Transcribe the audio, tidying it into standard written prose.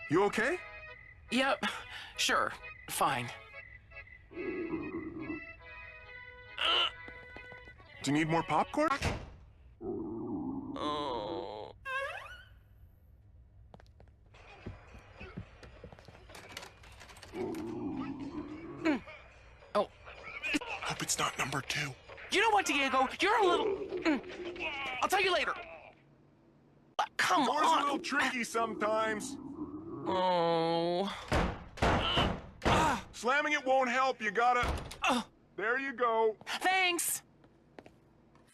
You okay? Yep, sure, fine. Do you need more popcorn? Oh. Oh. Hope it's not number 2. You know what, Diego? You're a little... I'll tell you later. Come Door's on. a little tricky sometimes. Oh. Slamming it won't help. You gotta... There you go. Thanks.